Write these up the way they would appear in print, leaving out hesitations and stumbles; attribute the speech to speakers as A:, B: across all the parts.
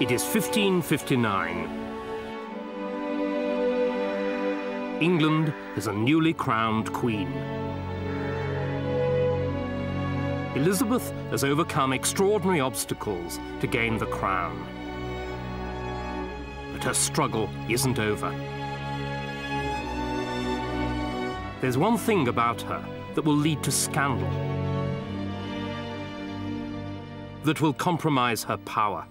A: It is 1559. England is a newly crowned queen. Elizabeth has overcome extraordinary obstacles to gain the crown. But her struggle isn't over. There's one thing about her that will lead to scandal, that will compromise her power,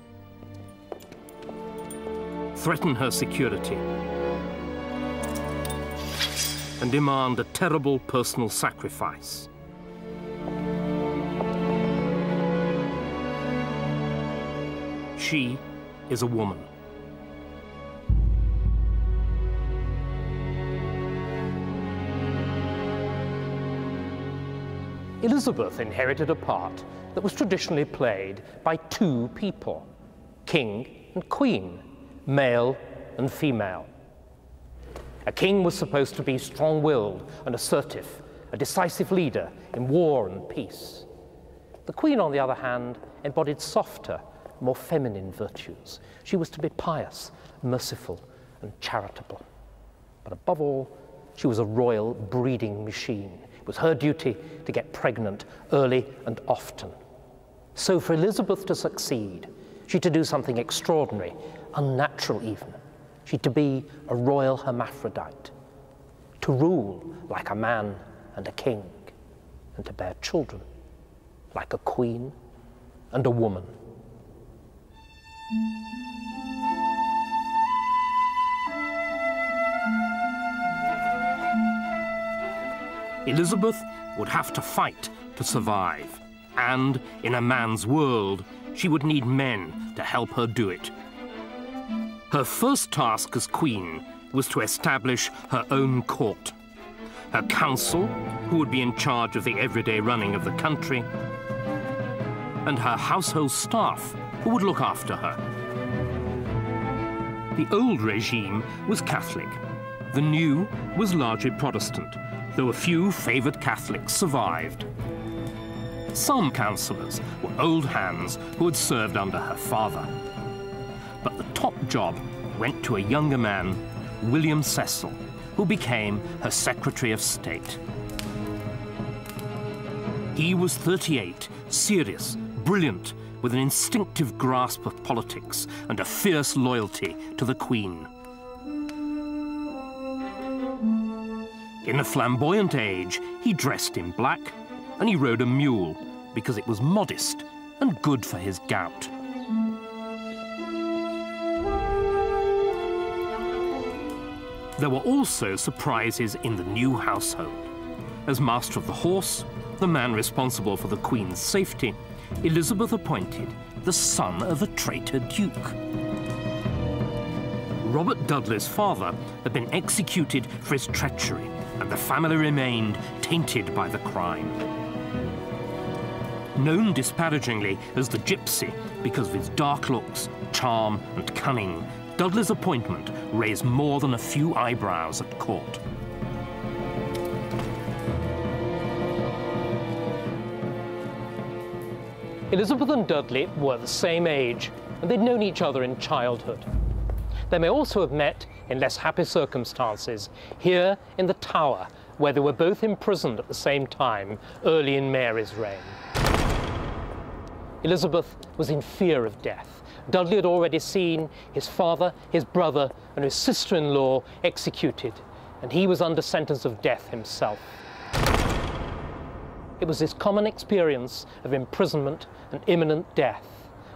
A: threaten her security, and demand a terrible personal sacrifice. She is a woman. Elizabeth inherited a part that was traditionally played by two people, king and queen, male and female. A king was supposed to be strong-willed and assertive, a decisive leader in war and peace. The queen, on the other hand, embodied softer, more feminine virtues. She was to be pious, merciful, and charitable. But above all, she was a royal breeding machine. It was her duty to get pregnant early and often. So for Elizabeth to succeed, she had to do something extraordinary, unnatural even. She had to be a royal hermaphrodite, to rule like a man and a king, and to bear children like a queen and a woman. Elizabeth would have to fight to survive, and in a man's world, she would need men to help her do it. Her first task as queen was to establish her own court, her counsel, who would be in charge of the everyday running of the country, and her household staff, who would look after her. The old regime was Catholic. The new was largely Protestant, though a few favoured Catholics survived. Some councillors were old hands who had served under her father. But the top job went to a younger man, William Cecil, who became her Secretary of State. He was 38, serious, brilliant, with an instinctive grasp of politics and a fierce loyalty to the Queen. In a flamboyant age, he dressed in black, and he rode a mule because it was modest and good for his gout. There were also surprises in the new household. As master of the horse, the man responsible for the Queen's safety, Elizabeth appointed the son of a traitor duke. Robert Dudley's father had been executed for his treachery, and the family remained tainted by the crime. Known disparagingly as the Gypsy because of his dark looks, charm, and cunning, Dudley's appointment raised more than a few eyebrows at court. Elizabeth and Dudley were the same age, and they'd known each other in childhood. They may also have met in less happy circumstances here in the Tower, where they were both imprisoned at the same time early in Mary's reign. Elizabeth was in fear of death. Dudley had already seen his father, his brother, and his sister-in-law executed, and he was under sentence of death himself. It was this common experience of imprisonment and imminent death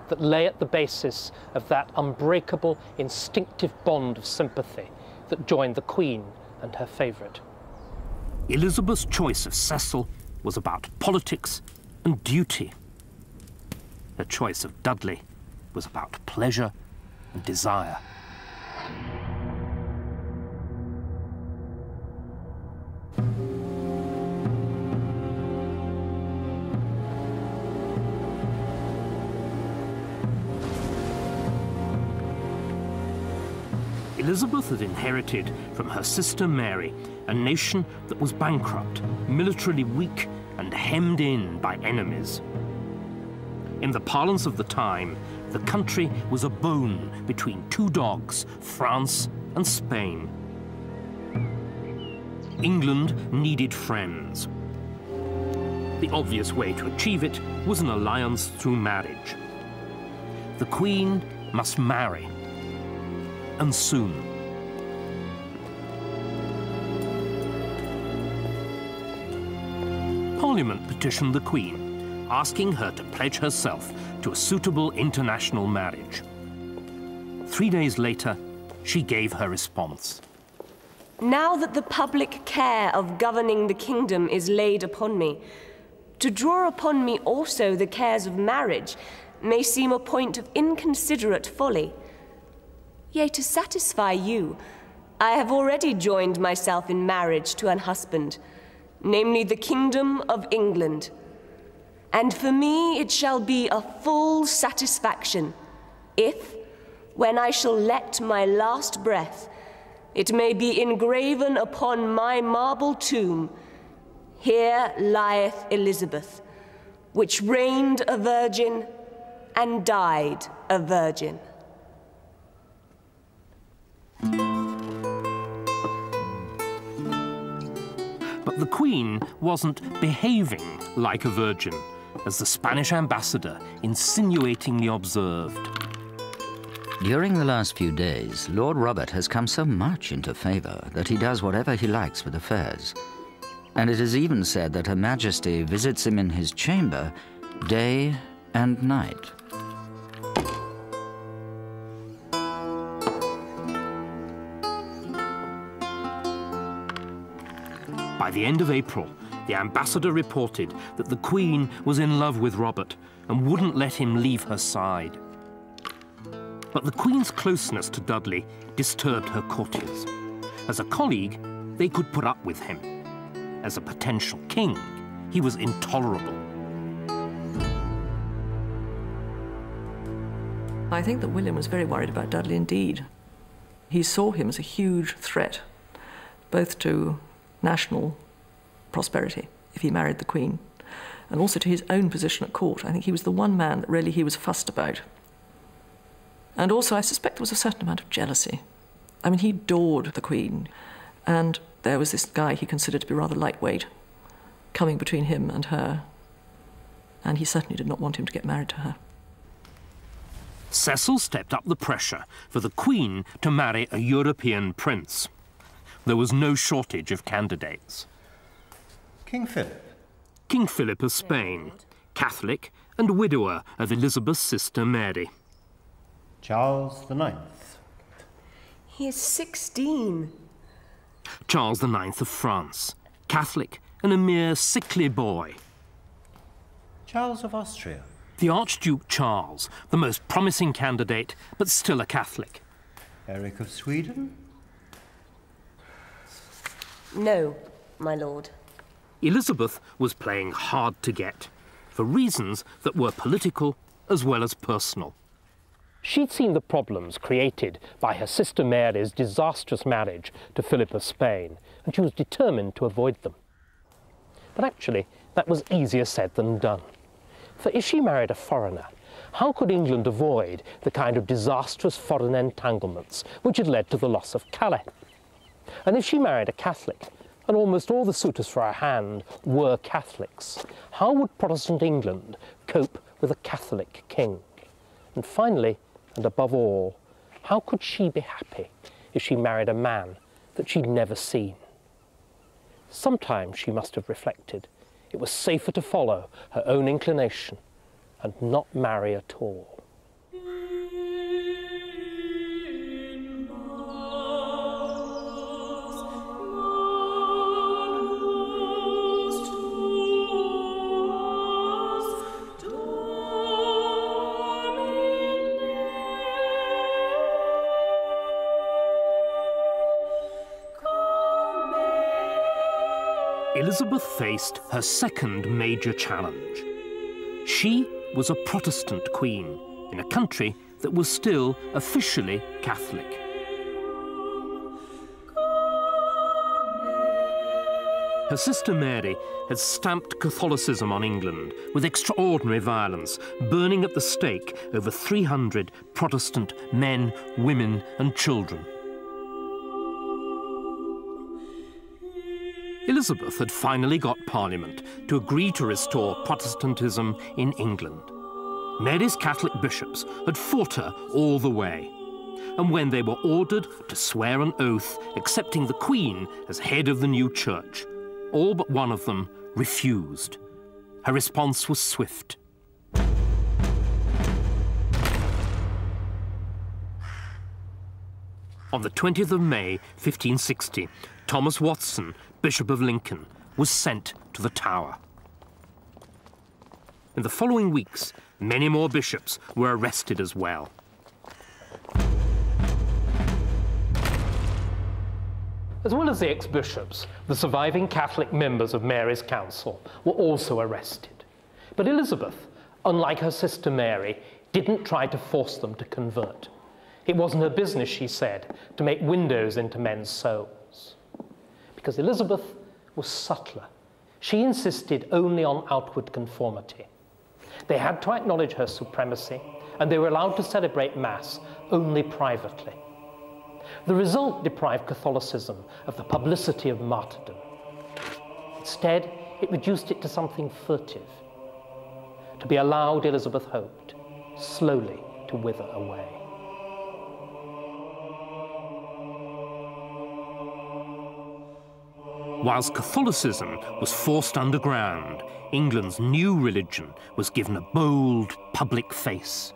A: that lay at the basis of that unbreakable, instinctive bond of sympathy that joined the Queen and her favourite. Elizabeth's choice of Cecil was about politics and duty. Her choice of Dudley was about pleasure and desire. Elizabeth had inherited from her sister Mary a nation that was bankrupt, militarily weak, and hemmed in by enemies. In the parlance of the time, the country was a bone between two dogs, France and Spain. England needed friends. The obvious way to achieve it was an alliance through marriage. The Queen must marry, and soon. Parliament petitioned the Queen, asking her to pledge herself to a suitable international marriage. 3 days later, she gave her response.
B: Now that the public care of governing the kingdom is laid upon me, to draw upon me also the cares of marriage may seem a point of inconsiderate folly. Yea, to satisfy you, I have already joined myself in marriage to an husband, namely the kingdom of England. And for me it shall be a full satisfaction, if, when I shall let my last breath, it may be engraven upon my marble tomb, "Here lieth Elizabeth, which reigned a virgin and died a virgin."
A: But the Queen wasn't behaving like a virgin, as the Spanish ambassador insinuatingly observed.
C: During the last few days, Lord Robert has come so much into favour that he does whatever he likes with affairs. And it is even said that Her Majesty visits him in his chamber day and night.
A: By the end of April, the ambassador reported that the Queen was in love with Robert and wouldn't let him leave her side. But the Queen's closeness to Dudley disturbed her courtiers. As a colleague, they could put up with him. As a potential king, he was intolerable.
D: I think that William was very worried about Dudley indeed. He saw him as a huge threat, both to national prosperity, if he married the Queen, and also to his own position at court. I think he was the one man that really he was fussed about. And also, I suspect there was a certain amount of jealousy. I mean, he adored the Queen, and there was this guy he considered to be rather lightweight coming between him and her, and he certainly did not want him to get married to her.
A: Cecil stepped up the pressure for the Queen to marry a European prince. There was no shortage of candidates.
E: King Philip.
A: King Philip of Spain, Catholic and widower of Elizabeth's sister Mary.
E: Charles IX.
B: He is 16.
A: Charles IX of France, Catholic and a mere sickly boy.
E: Charles of Austria.
A: The Archduke Charles, the most promising candidate, but still a Catholic.
E: Eric of Sweden.
B: No, my lord.
A: Elizabeth was playing hard to get, for reasons that were political as well as personal. She'd seen the problems created by her sister Mary's disastrous marriage to Philip of Spain, and she was determined to avoid them. But actually, that was easier said than done. For if she married a foreigner, how could England avoid the kind of disastrous foreign entanglements which had led to the loss of Calais? And if she married a Catholic, and almost all the suitors for her hand were Catholics, how would Protestant England cope with a Catholic king? And finally, and above all, how could she be happy if she married a man that she'd never seen? Sometimes she must have reflected it was safer to follow her own inclination and not marry at all. Elizabeth faced her second major challenge. She was a Protestant queen in a country that was still officially Catholic. Her Her sister Mary had stamped Catholicism on England with extraordinary violence, burning at the stake over 300 Protestant men, women and children. Elizabeth had finally got Parliament to agree to restore Protestantism in England. Mary's Catholic bishops had fought her all the way, and when they were ordered to swear an oath accepting the Queen as head of the new church, all but one of them refused. Her response was swift. On the 20th of May, 1560, Thomas Watson, Bishop of Lincoln, was sent to the Tower. In the following weeks, many more bishops were arrested as well. As well as the ex-bishops, the surviving Catholic members of Mary's council were also arrested. But Elizabeth, unlike her sister Mary, didn't try to force them to convert. It wasn't her business, she said, to make windows into men's souls. Because Elizabeth was subtler. She insisted only on outward conformity. They had to acknowledge her supremacy, and they were allowed to celebrate Mass only privately. The result deprived Catholicism of the publicity of martyrdom. Instead, it reduced it to something furtive, to be allowed, Elizabeth hoped, slowly to wither away. Whilst Catholicism was forced underground, England's new religion was given a bold public face.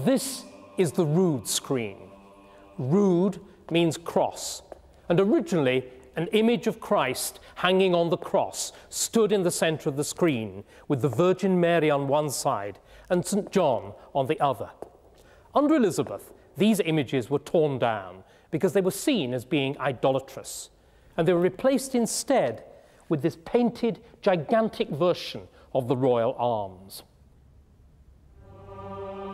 A: This is the rood screen. Rood means cross, and originally an image of Christ hanging on the cross stood in the centre of the screen, with the Virgin Mary on one side and St. John on the other. Under Elizabeth, these images were torn down because they were seen as being idolatrous, and they were replaced instead with this painted, gigantic version of the royal arms.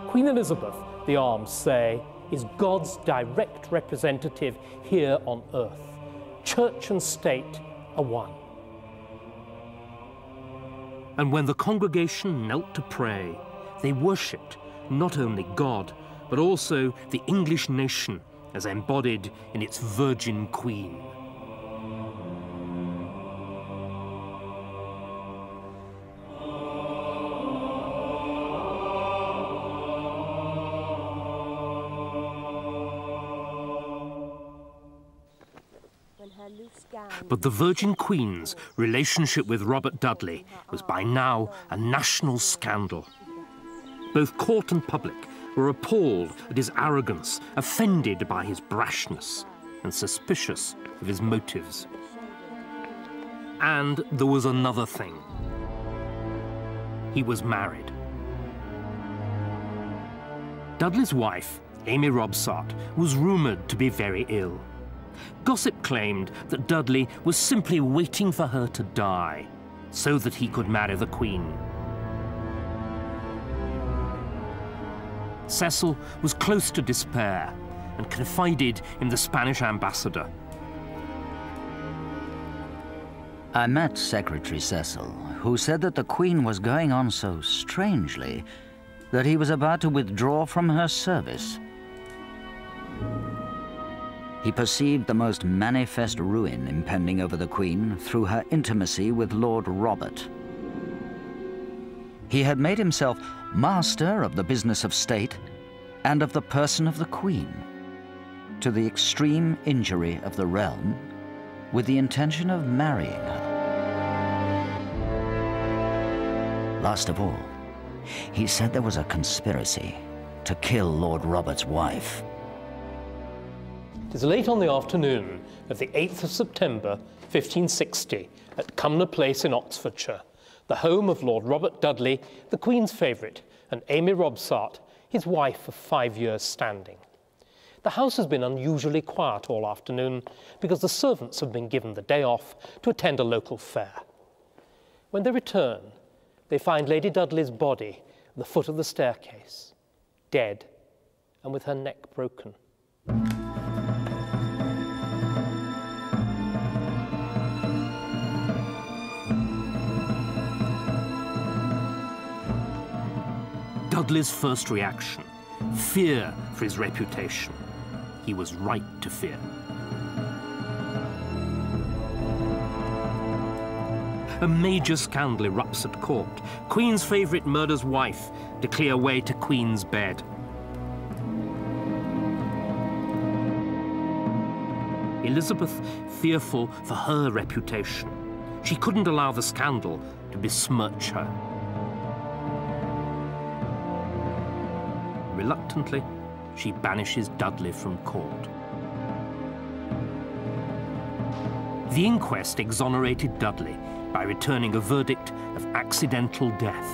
A: Queen Elizabeth, the arms say, is God's direct representative here on earth. Church and state are one. And when the congregation knelt to pray, they worshipped not only God, but also the English nation as embodied in its Virgin Queen. But the Virgin Queen's relationship with Robert Dudley was by now a national scandal. Both court and public were appalled at his arrogance, offended by his brashness, and suspicious of his motives. And there was another thing. He was married. Dudley's wife, Amy Robsart, was rumoured to be very ill. Gossip claimed that Dudley was simply waiting for her to die so that he could marry the Queen. Cecil was close to despair and confided in the Spanish ambassador.
C: I met Secretary Cecil, who said that the Queen was going on so strangely that he was about to withdraw from her service. He perceived the most manifest ruin impending over the Queen through her intimacy with Lord Robert. He had made himself master of the business of state and of the person of the Queen, to the extreme injury of the realm, with the intention of marrying her. Last of all, he said there was a conspiracy to kill Lord Robert's wife.
A: It is late on the afternoon of the 8th of September, 1560, at Cumnor Place in Oxfordshire, the home of Lord Robert Dudley, the Queen's favourite, and Amy Robsart, his wife of 5 years' standing. The house has been unusually quiet all afternoon because the servants have been given the day off to attend a local fair. When they return, they find Lady Dudley's body at the foot of the staircase, dead and with her neck broken.
F: Dudley's first reaction, fear for his reputation. He was right to fear. A major scandal erupts at court. Queen's favourite murder's wife to clear way to Queen's bed. Elizabeth fearful for her reputation. She couldn't allow the scandal to besmirch her. Reluctantly, she banishes Dudley from court. The inquest exonerated Dudley by returning a verdict of accidental death.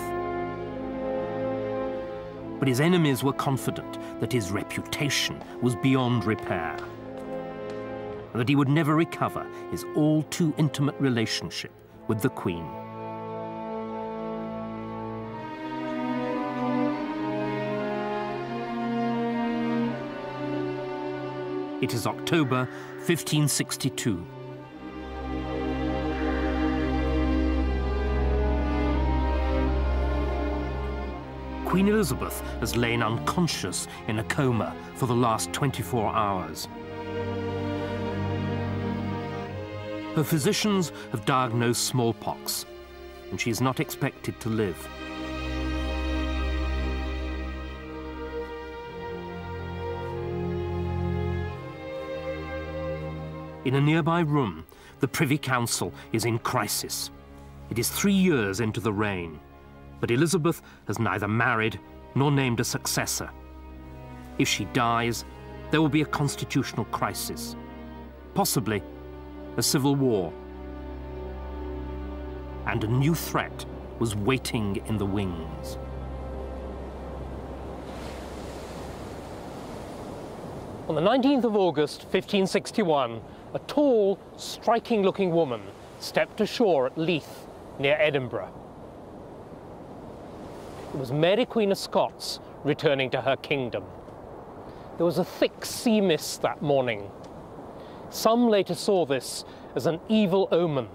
F: But his enemies were confident that his reputation was beyond repair, and that he would never recover his all-too-intimate relationship with the Queen. It is October 1562. Queen Elizabeth has lain unconscious in a coma for the last 24 hours. Her physicians have diagnosed smallpox, and she is not expected to live. In a nearby room, the Privy Council is in crisis. It is 3 years into the reign, but Elizabeth has neither married nor named a successor. If she dies, there will be a constitutional crisis, possibly a civil war. And a new threat was waiting in the wings.
A: On the 19th of August, 1561, a tall, striking-looking woman stepped ashore at Leith, near Edinburgh. It was Mary, Queen of Scots, returning to her kingdom. There was a thick sea mist that morning. Some later saw this as an evil omen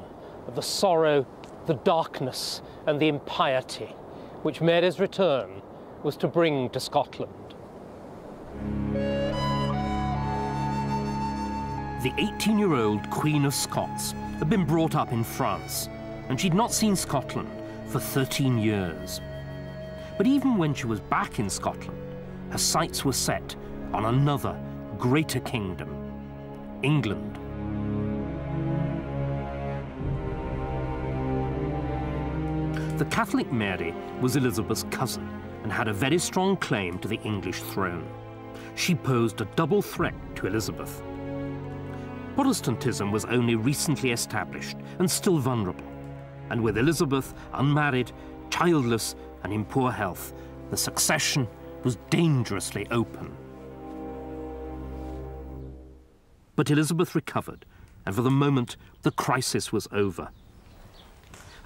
A: of the sorrow, the darkness, and the impiety which Mary's return was to bring to Scotland.
F: The 18-year-old Queen of Scots had been brought up in France, and she'd not seen Scotland for 13 years. But even when she was back in Scotland, her sights were set on another, greater kingdom, England. The Catholic Mary was Elizabeth's cousin and had a very strong claim to the English throne. She posed a double threat to Elizabeth. Protestantism was only recently established and still vulnerable, and with Elizabeth unmarried, childless, and in poor health, the succession was dangerously open. But Elizabeth recovered, and for the moment, the crisis was over.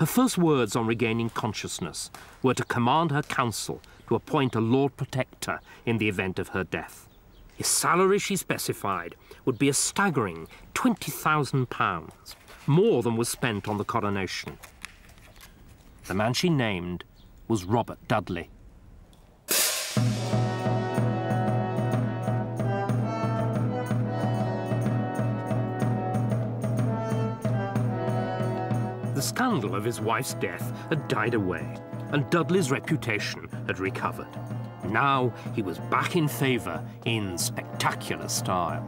F: Her first words on regaining consciousness were to command her council to appoint a Lord Protector in the event of her death. His salary, she specified, would be a staggering £20,000, more than was spent on the coronation. The man she named was Robert Dudley. The scandal of his wife's death had died away, and Dudley's reputation had recovered. Now he was back in favour in spectacular style.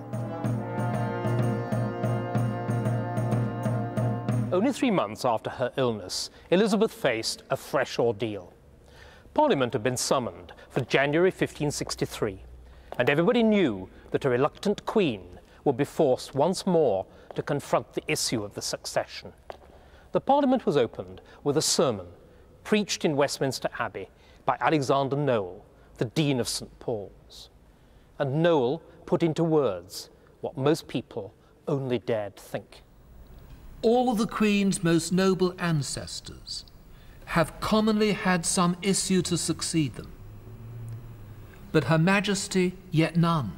A: Only 3 months after her illness, Elizabeth faced a fresh ordeal. Parliament had been summoned for January 1563, and everybody knew that a reluctant queen would be forced once more to confront the issue of the succession. The Parliament was opened with a sermon preached in Westminster Abbey by Alexander Noel, the Dean of St. Paul's. And Noel put into words what most people only dared think.
G: All of the Queen's most noble ancestors have commonly had some issue to succeed them, but Her Majesty yet none.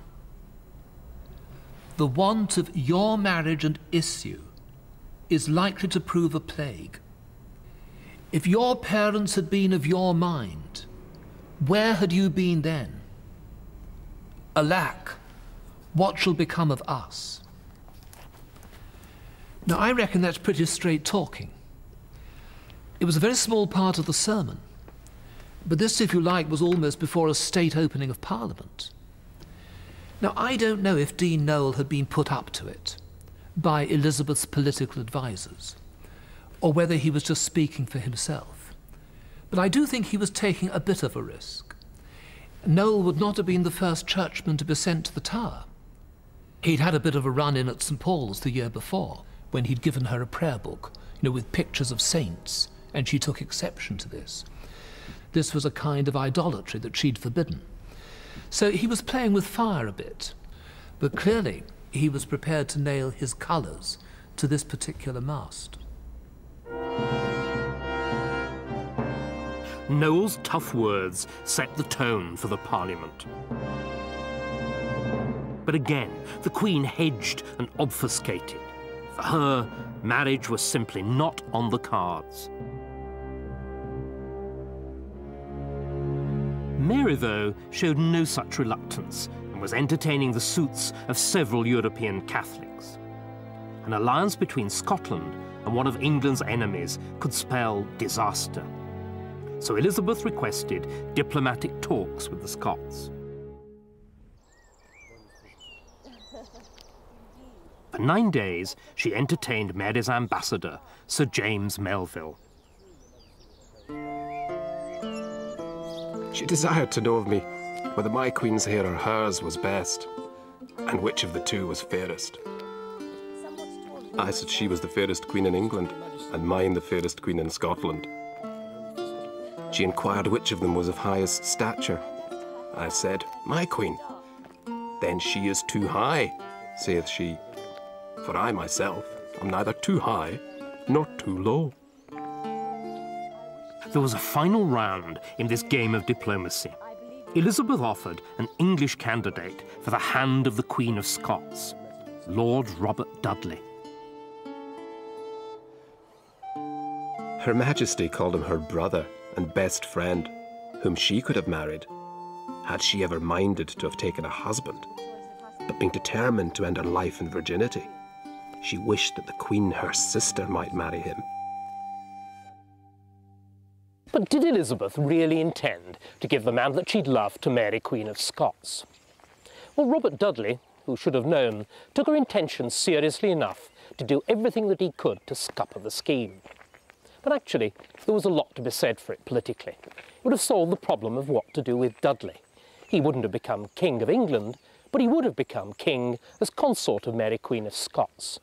G: The want of your marriage and issue is likely to prove a plague. If your parents had been of your mind, where had you been then? Alack, what shall become of us? Now, I reckon that's pretty straight talking. It was a very small part of the sermon, but this, if you like, was almost before a state opening of Parliament. Now, I don't know if Dean Noel had been put up to it by Elizabeth's political advisers, or whether he was just speaking for himself. But I do think he was taking a bit of a risk. Noel would not have been the first churchman to be sent to the Tower. He'd had a bit of a run-in at St. Paul's the year before, when he'd given her a prayer book, with pictures of saints, and she took exception to this. This was a kind of idolatry that she'd forbidden. So he was playing with fire a bit, but clearly he was prepared to nail his colours to this particular mast.
F: Noel's tough words set the tone for the Parliament. But again, the Queen hedged and obfuscated. For her, marriage was simply not on the cards. Mary, though, showed no such reluctance and was entertaining the suits of several European Catholics. An alliance between Scotland and one of England's enemies could spell disaster. So Elizabeth requested diplomatic talks with the Scots. For 9 days, she entertained Mary's ambassador, Sir James Melville.
H: She desired to know of me whether my queen's hair or hers was best, and which of the two was fairest. I said she was the fairest queen in England, and mine the fairest queen in Scotland. She inquired which of them was of highest stature. I said, my queen. Then she is too high, saith she. For I myself am neither too high nor too low.
F: There was a final round in this game of diplomacy. Elizabeth offered an English candidate for the hand of the Queen of Scots, Lord Robert Dudley.
H: Her Majesty called him her brother and best friend, whom she could have married, had she ever minded to have taken a husband. But being determined to end her life in virginity, she wished that the Queen, her sister, might marry him.
A: But did Elizabeth really intend to give the man that she'd loved to Mary, Queen of Scots? Well, Robert Dudley, who should have known, took her intentions seriously enough to do everything that he could to scupper the scheme. But actually, there was a lot to be said for it politically. It would have solved the problem of what to do with Dudley. He wouldn't have become King of England, but he would have become king as consort of Mary, Queen of Scots.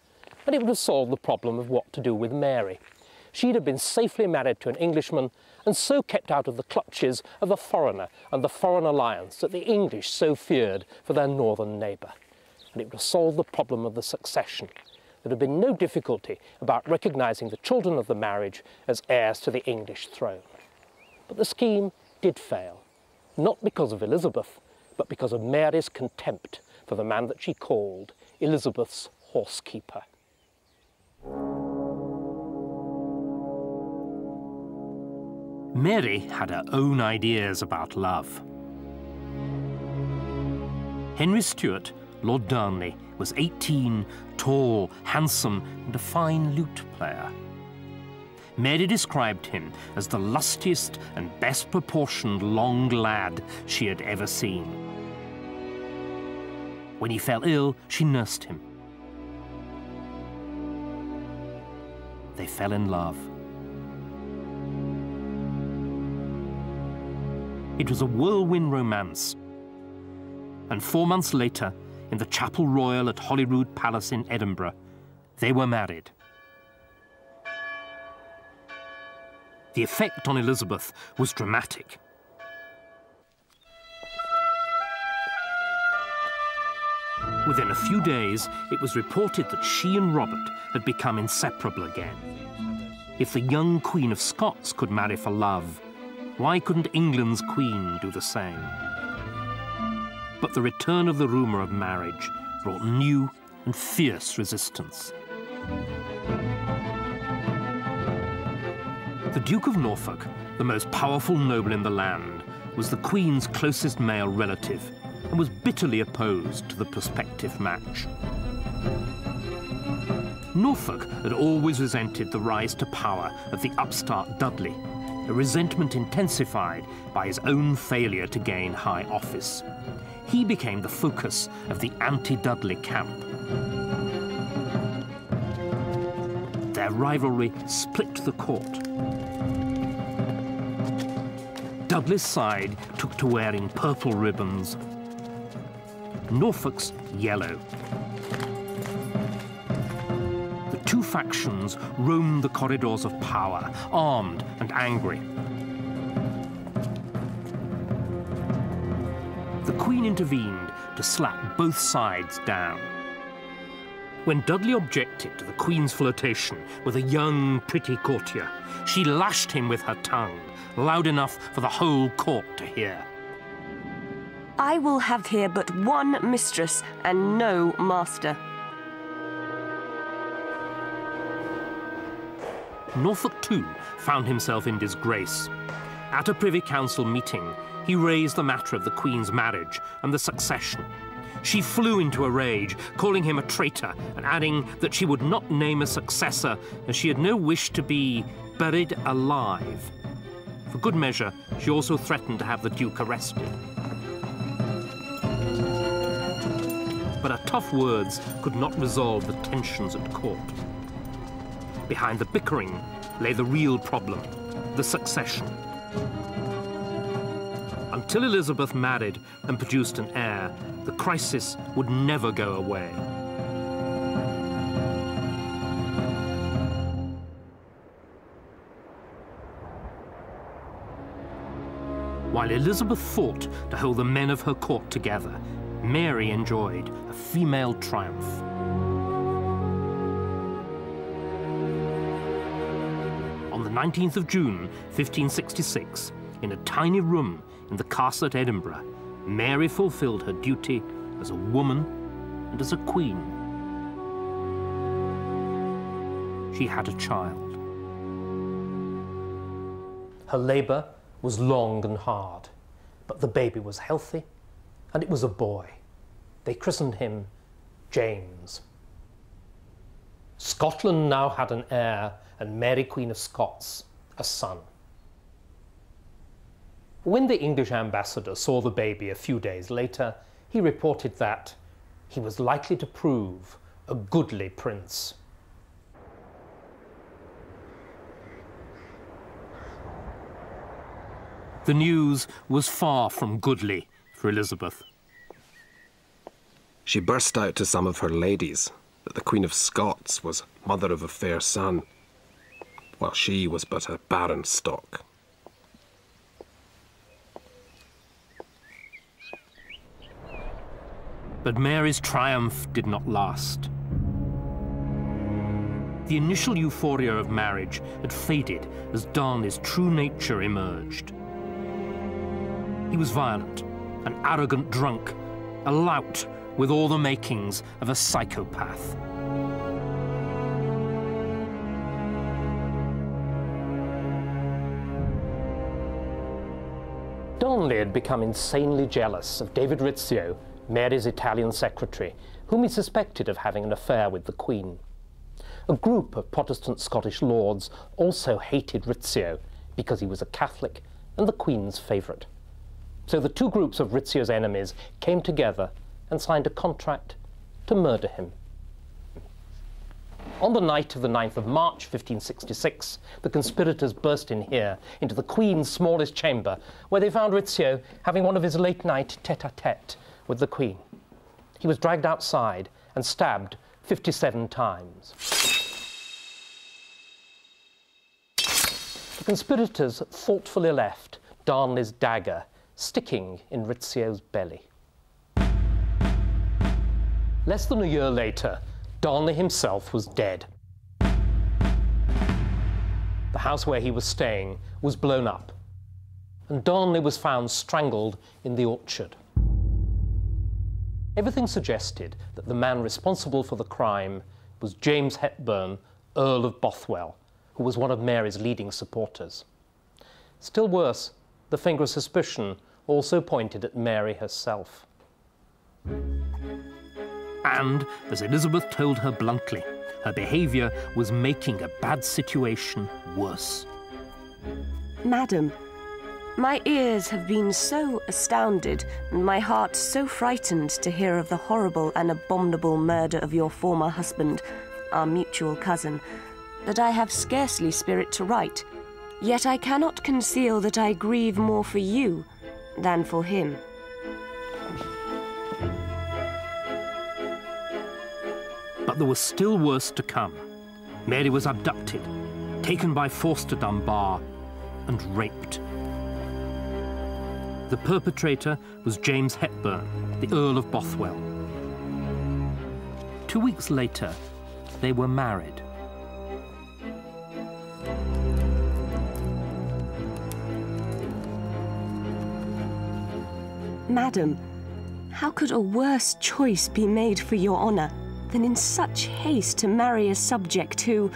A: And it would have solved the problem of what to do with Mary. She'd have been safely married to an Englishman and so kept out of the clutches of a foreigner and the foreign alliance that the English so feared for their northern neighbour. And it would have solved the problem of the succession. There would have been no difficulty about recognising the children of the marriage as heirs to the English throne. But the scheme did fail, not because of Elizabeth, but because of Mary's contempt for the man that she called Elizabeth's horsekeeper.
F: Mary had her own ideas about love. Henry Stuart, Lord Darnley, was 18, tall, handsome, and a fine lute player. Mary described him as the lustiest and best proportioned long lad she had ever seen. When he fell ill, she nursed him. They fell in love. It was a whirlwind romance. And 4 months later, in the Chapel Royal at Holyrood Palace in Edinburgh, they were married. The effect on Elizabeth was dramatic. Within a few days, it was reported that she and Robert had become inseparable again. If the young Queen of Scots could marry for love, why couldn't England's Queen do the same? But the return of the rumour of marriage brought new and fierce resistance. The Duke of Norfolk, the most powerful noble in the land, was the Queen's closest male relative and was bitterly opposed to the prospective match. Norfolk had always resented the rise to power of the upstart Dudley, a resentment intensified by his own failure to gain high office. He became the focus of the anti-Dudley camp. Their rivalry split the court. Dudley's side took to wearing purple ribbons, Norfolk's yellow. The two factions roamed the corridors of power, armed and angry. The Queen intervened to slap both sides down. When Dudley objected to the Queen's flirtation with a young, pretty courtier, she lashed him with her tongue, loud enough for the whole court to hear.
B: I will have here but one mistress and no master.
F: Norfolk, too, found himself in disgrace. At a Privy Council meeting, he raised the matter of the Queen's marriage and the succession. She flew into a rage, calling him a traitor and adding that she would not name a successor as she had no wish to be buried alive. For good measure, she also threatened to have the Duke arrested. But her tough words could not resolve the tensions at court. Behind the bickering lay the real problem, the succession. Until Elizabeth married and produced an heir, the crisis would never go away. While Elizabeth fought to hold the men of her court together, Mary enjoyed a female triumph. On the 19th of June, 1566, in a tiny room in the castle at Edinburgh, Mary fulfilled her duty as a woman and as a queen. She had a child.
A: Her labour was long and hard, but the baby was healthy, and it was a boy. They christened him James. Scotland now had an heir, and Mary, Queen of Scots, a son. When the English ambassador saw the baby a few days later, he reported that he was likely to prove a goodly prince.
F: The news was far from goodly for Elizabeth.
H: She burst out to some of her ladies that the Queen of Scots was mother of a fair son, while she was but a barren stock.
F: But Mary's triumph did not last. The initial euphoria of marriage had faded as Darnley's true nature emerged. He was violent, an arrogant drunk, a lout with all the makings of a psychopath.
A: Darnley had become insanely jealous of David Rizzio, Mary's Italian secretary, whom he suspected of having an affair with the Queen. A group of Protestant Scottish lords also hated Rizzio because he was a Catholic and the Queen's favourite. So the two groups of Rizzio's enemies came together and signed a contract to murder him. On the night of the 9th of March, 1566, the conspirators burst in here into the Queen's smallest chamber, where they found Rizzio having one of his late-night tête-à-tête with the Queen. He was dragged outside and stabbed 57 times. The conspirators thoughtfully left Darnley's dagger sticking in Rizzio's belly. Less than a year later, Darnley himself was dead. the house where he was staying, was blown up, and Darnley was found strangled in the orchard. Everything suggested that the man responsible for the crime was James Hepburn, Earl of Bothwell, who was one of Mary's leading supporters. Still worse, the finger of suspicion also pointed at Mary herself.
F: And, as Elizabeth told her bluntly, her behaviour was making a bad situation worse.
B: Madam, my ears have been so astounded and my heart so frightened to hear of the horrible and abominable murder of your former husband, our mutual cousin, that I have scarcely spirit to write. Yet I cannot conceal that I grieve more for you than for him.
F: But there was still worse to come. Mary was abducted, taken by force to Dunbar, and raped. The perpetrator was James Hepburn, the Earl of Bothwell. 2 weeks later, they were married.
B: Madam, how could a worse choice be made for your honour than in such haste to marry a subject who,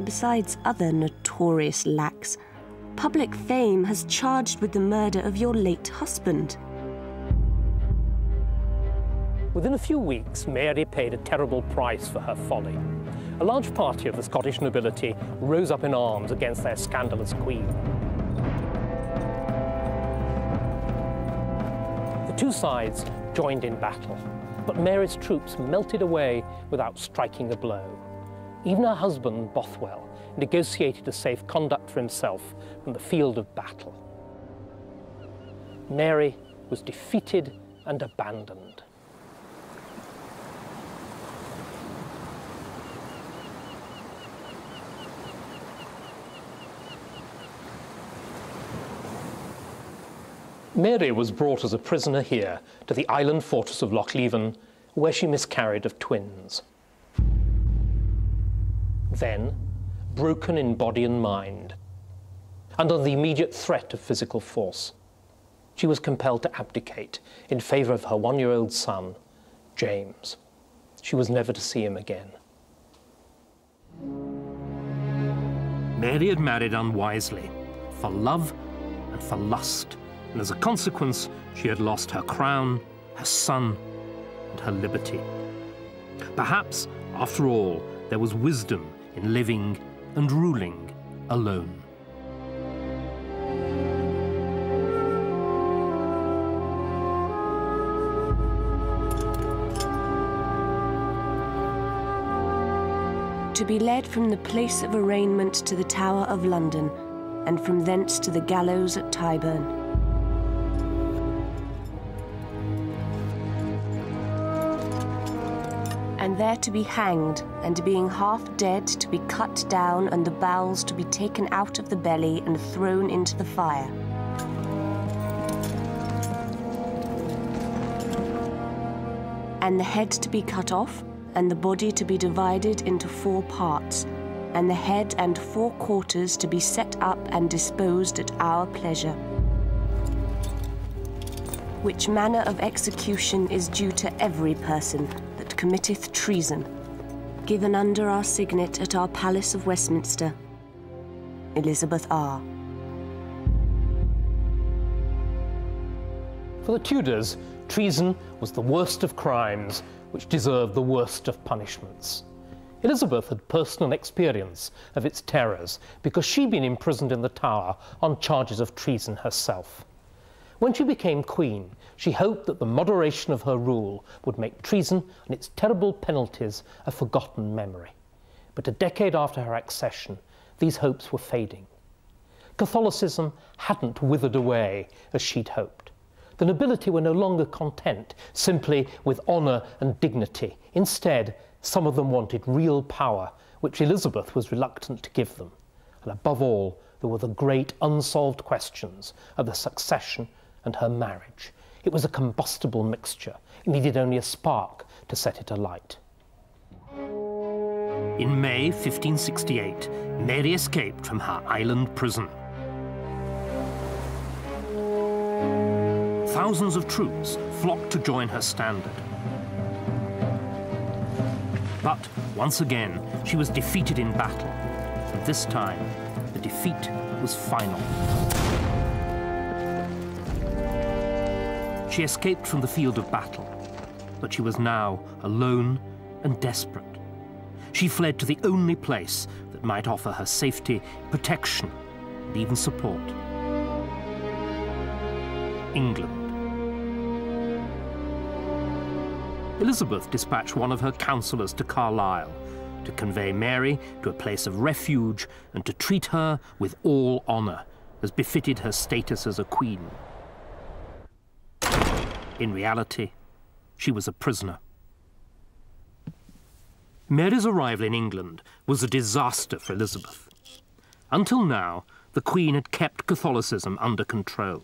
B: besides other notorious lacks, public fame has charged with the murder of your late husband?
A: Within a few weeks, Mary paid a terrible price for her folly. A large party of the Scottish nobility rose up in arms against their scandalous queen. The two sides joined in battle, but Mary's troops melted away without striking a blow. Even her husband, Bothwell, negotiated a safe conduct for himself from the field of battle. Mary was defeated and abandoned. Mary was brought as a prisoner here to the island fortress of Lochleven, where she miscarried of twins. Then, broken in body and mind, under the immediate threat of physical force, she was compelled to abdicate in favour of her one-year-old son, James. She was never to see him again.
F: Mary had married unwisely, for love and for lust, and as a consequence, she had lost her crown, her son, and her liberty. Perhaps, after all, there was wisdom in living and ruling alone.
B: To be led from the place of arraignment to the Tower of London, and from thence to the gallows at Tyburn. And there to be hanged, and being half dead, to be cut down, and the bowels to be taken out of the belly and thrown into the fire. And the head to be cut off, and the body to be divided into 4 parts, and the head and 4 quarters to be set up and disposed at our pleasure. Which manner of execution is due to every person that committeth treason, given under our signet at our Palace of Westminster, Elizabeth R.
A: For the Tudors, treason was the worst of crimes, which deserved the worst of punishments. Elizabeth had personal experience of its terrors because she'd been imprisoned in the Tower on charges of treason herself. When she became queen, she hoped that the moderation of her rule would make treason and its terrible penalties a forgotten memory. But a decade after her accession, these hopes were fading. Catholicism hadn't withered away as she'd hoped. The nobility were no longer content simply with honour and dignity. Instead, some of them wanted real power, which Elizabeth was reluctant to give them. And above all, there were the great unsolved questions of the succession and her marriage. It was a combustible mixture. It needed only a spark to set it alight.
F: In May 1568, Mary escaped from her island prison. Thousands of troops flocked to join her standard. But once again, she was defeated in battle, and this time, the defeat was final. She escaped from the field of battle, but she was now alone and desperate. She fled to the only place that might offer her safety, protection, and even support: England. Elizabeth dispatched one of her counsellors to Carlisle to convey Mary to a place of refuge and to treat her with all honour, as befitted her status as a queen. In reality, she was a prisoner. Mary's arrival in England was a disaster for Elizabeth. Until now, the Queen had kept Catholicism under control.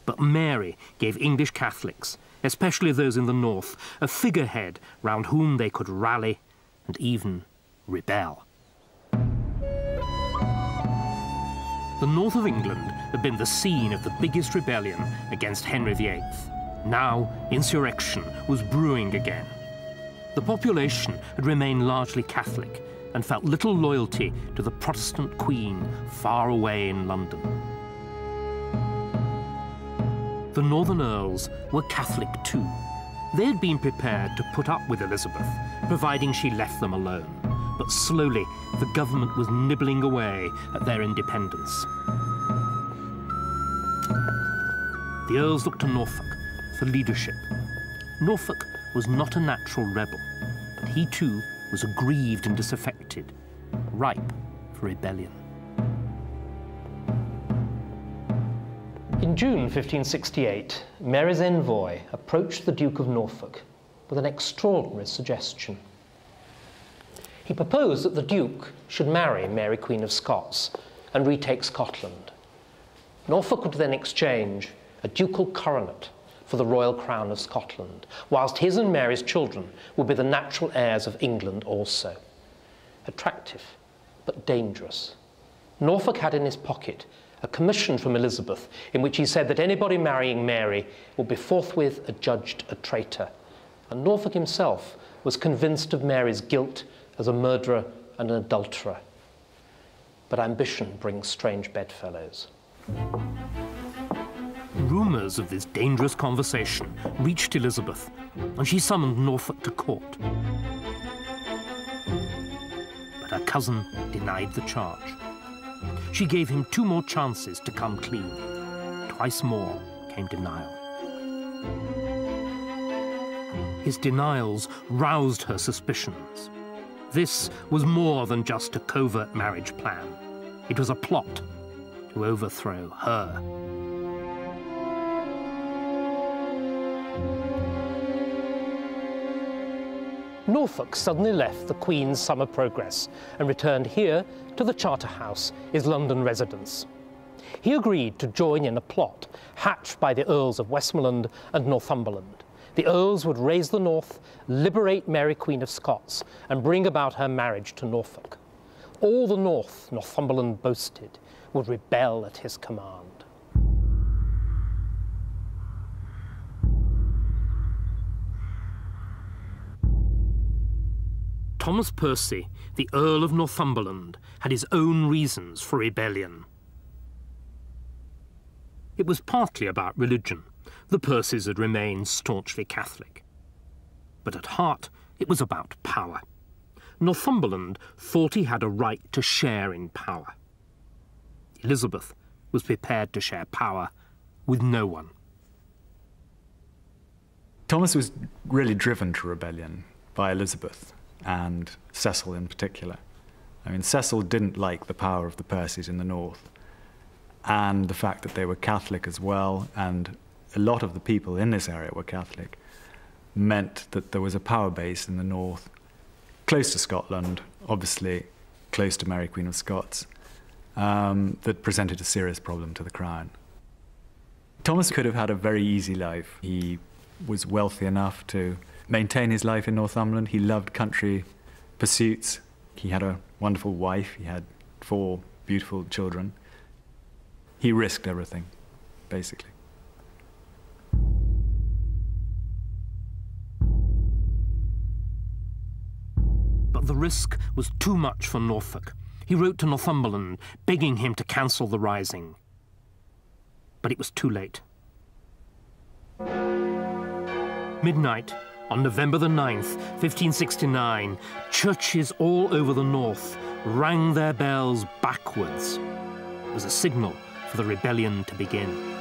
F: But Mary gave English Catholics, especially those in the north, a figurehead round whom they could rally and even rebel. The north of England had been the scene of the biggest rebellion against Henry VIII. Now, insurrection was brewing again. The population had remained largely Catholic and felt little loyalty to the Protestant Queen far away in London. The northern earls were Catholic too. They had been prepared to put up with Elizabeth, providing she left them alone. But slowly, the government was nibbling away at their independence. The earls looked to Norfolk for leadership. Norfolk was not a natural rebel, but he too was aggrieved and disaffected, ripe for rebellion.
A: In June 1568, Mary's envoy approached the Duke of Norfolk with an extraordinary suggestion. He proposed that the Duke should marry Mary, Queen of Scots, and retake Scotland. Norfolk would then exchange a ducal coronet for the royal crown of Scotland, whilst his and Mary's children would be the natural heirs of England also. Attractive, but dangerous. Norfolk had in his pocket a commission from Elizabeth in which he said that anybody marrying Mary would be forthwith adjudged a traitor, and Norfolk himself was convinced of Mary's guilt as a murderer and an adulterer. But ambition brings strange bedfellows.
F: Rumours of this dangerous conversation reached Elizabeth, and she summoned Norfolk to court. But her cousin denied the charge. She gave him 2 more chances to come clean. Twice more came denial. His denials roused her suspicions. This was more than just a covert marriage plan. It was a plot to overthrow her.
A: Norfolk suddenly left the Queen's summer progress and returned here to the Charterhouse, his London residence. He agreed to join in a plot hatched by the Earls of Westmoreland and Northumberland. The Earls would raise the north, liberate Mary, Queen of Scots, and bring about her marriage to Norfolk. All the north Northumberland boasted would rebel at his command.
F: Thomas Percy, the Earl of Northumberland, had his own reasons for rebellion. It was partly about religion. The Percys had remained staunchly Catholic. But at heart, it was about power. Northumberland thought he had a right to share in power. Elizabeth was prepared to share power with no one.
I: Thomas was really driven to rebellion by Elizabeth, and Cecil in particular. I mean, Cecil didn't like the power of the Percys in the north, and the fact that they were Catholic as well, and a lot of the people in this area were Catholic, meant that there was a power base in the north, close to Scotland, obviously close to Mary, Queen of Scots, that presented a serious problem to the crown. Thomas could have had a very easy life. He was wealthy enough to maintain his life in Northumberland. He loved country pursuits. He had a wonderful wife. He had 4 beautiful children. He risked everything, basically.
F: But the risk was too much for Norfolk. He wrote to Northumberland, begging him to cancel the rising. But it was too late. Midnight on November the 9th, 1569, churches all over the north rang their bells backwards. It was a signal for the rebellion to begin.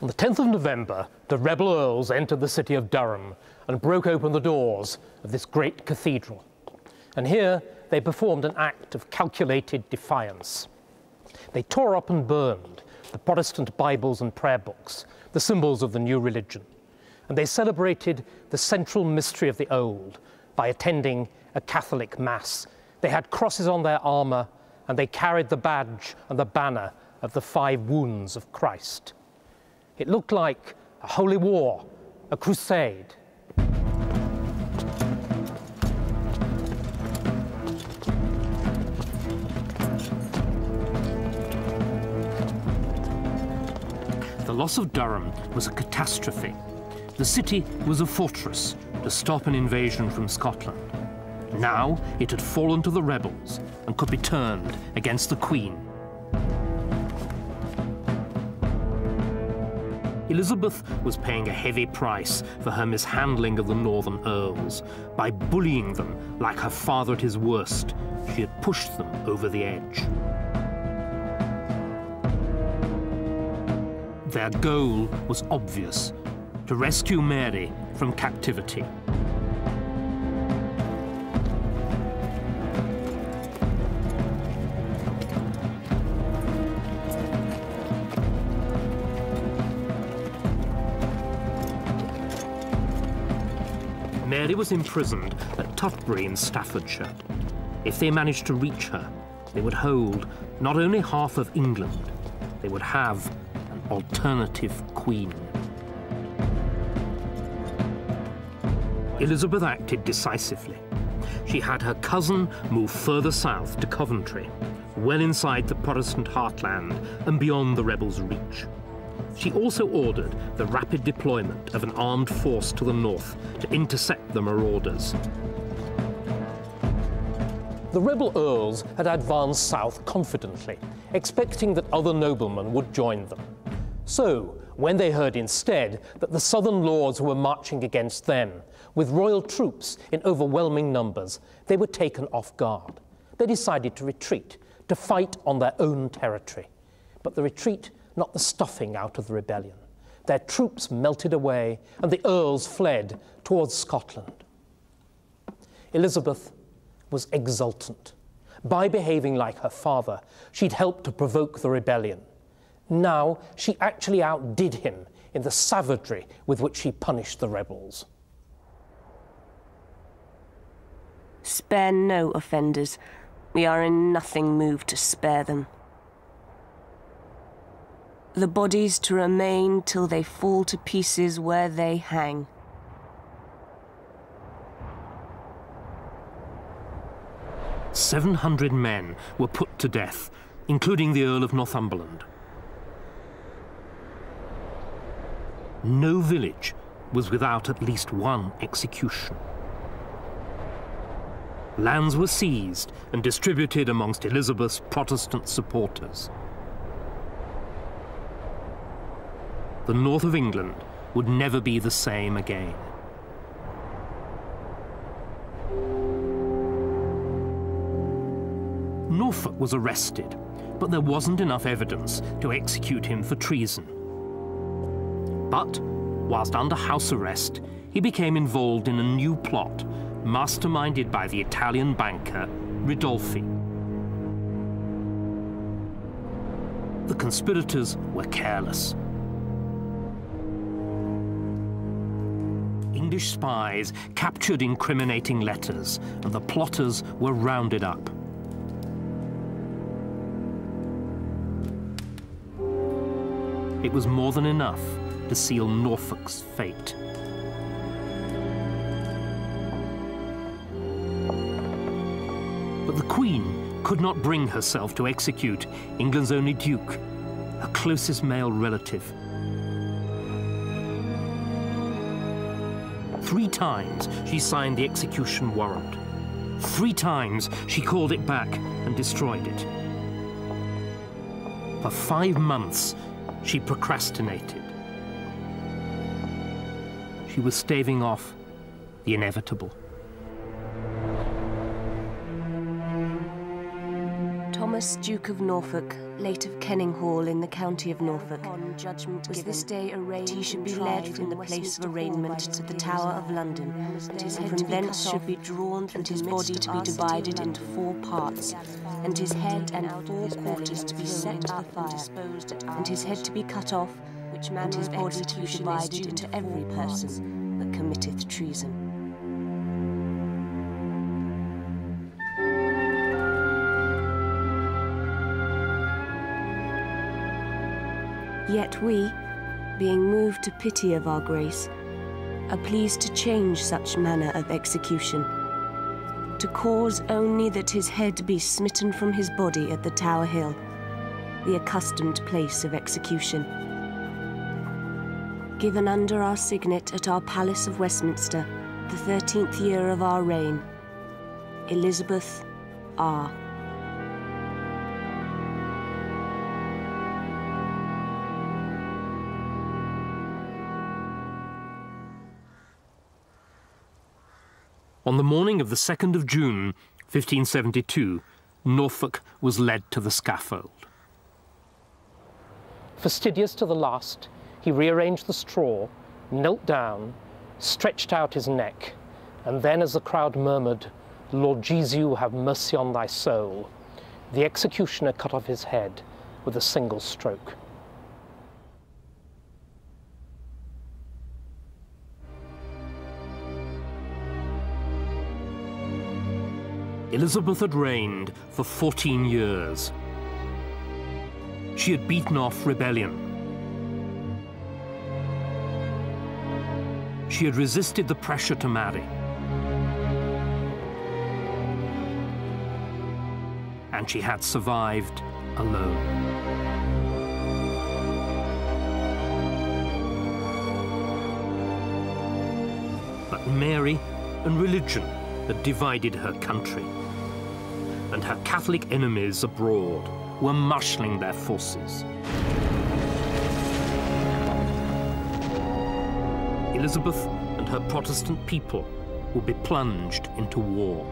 A: On the 10th of November, the rebel earls entered the city of Durham and broke open the doors of this great cathedral. And here they performed an act of calculated defiance. They tore up and burned the Protestant Bibles and prayer books, the symbols of the new religion. And they celebrated the central mystery of the old by attending a Catholic mass. They had crosses on their armor, and they carried the badge and the banner of the 5 wounds of Christ. It looked like a holy war, a crusade.
F: The loss of Durham was a catastrophe. The city was a fortress to stop an invasion from Scotland. Now it had fallen to the rebels and could be turned against the Queen. Elizabeth was paying a heavy price for her mishandling of the northern earls. By bullying them like her father at his worst, she had pushed them over the edge. Their goal was obvious: to rescue Mary from captivity. Mary was imprisoned at Tutbury in Staffordshire. If they managed to reach her, they would hold not only half of England, they would have an alternative queen. Elizabeth acted decisively. She had her cousin move further south to Coventry, well inside the Protestant heartland and beyond the rebels' reach. She also ordered the rapid deployment of an armed force to the north to intercept the marauders.
A: The rebel earls had advanced south confidently, expecting that other noblemen would join them. So, when they heard instead that the southern lords were marching against them, with royal troops in overwhelming numbers, they were taken off guard. They decided to retreat, to fight on their own territory. But the retreat not the stuffing out of the rebellion. Their troops melted away, and the earls fled towards Scotland. Elizabeth was exultant. By behaving like her father, she'd helped to provoke the rebellion. Now she actually outdid him in the savagery with which she punished the rebels.
B: Spare no offenders. We are in nothing moved to spare them. The bodies to remain till they fall to pieces where they hang.
F: "700 men were put to death, including the Earl of Northumberland. No village was without at least one execution. Lands were seized and distributed amongst Elizabeth's Protestant supporters. The north of England would never be the same again. Norfolk was arrested, but there wasn't enough evidence to execute him for treason. But, whilst under house arrest, he became involved in a new plot, masterminded by the Italian banker Ridolfi. The conspirators were careless. English spies captured incriminating letters, and the plotters were rounded up. It was more than enough to seal Norfolk's fate. But the Queen could not bring herself to execute England's only duke, her closest male relative. 3 times she signed the execution warrant. 3 times she called it back and destroyed it. For 5 months, she procrastinated. She was staving off the inevitable.
B: Thomas, Duke of Norfolk, late of Kenninghall in the county of Norfolk, was this day arraigned he should be led from the place of arraignment to the Tower of London, and from thence should be drawn and his body to be divided into 4 parts, and his head and 4 quarters to be set up and disposed, and his head to be cut off, and his body to be divided into every person that committeth treason. Yet we, being moved to pity of our grace, are pleased to change such manner of execution, to cause only that his head be smitten from his body at the Tower Hill, the accustomed place of execution. Given under our signet at our Palace of Westminster, the 13th year of our reign, Elizabeth R.
F: On the morning of the 2nd of June, 1572, Norfolk was led to the scaffold.
A: Fastidious to the last, he rearranged the straw, knelt down, stretched out his neck, and then as the crowd murmured, "Lord Jesu, have mercy on thy soul," the executioner cut off his head with a single stroke.
F: Elizabeth had reigned for 14 years. She had beaten off rebellion. She had resisted the pressure to marry. And she had survived alone. But Mary and religion had divided her country, and her Catholic enemies abroad were marshalling their forces. Elizabeth and her Protestant people would be plunged into war.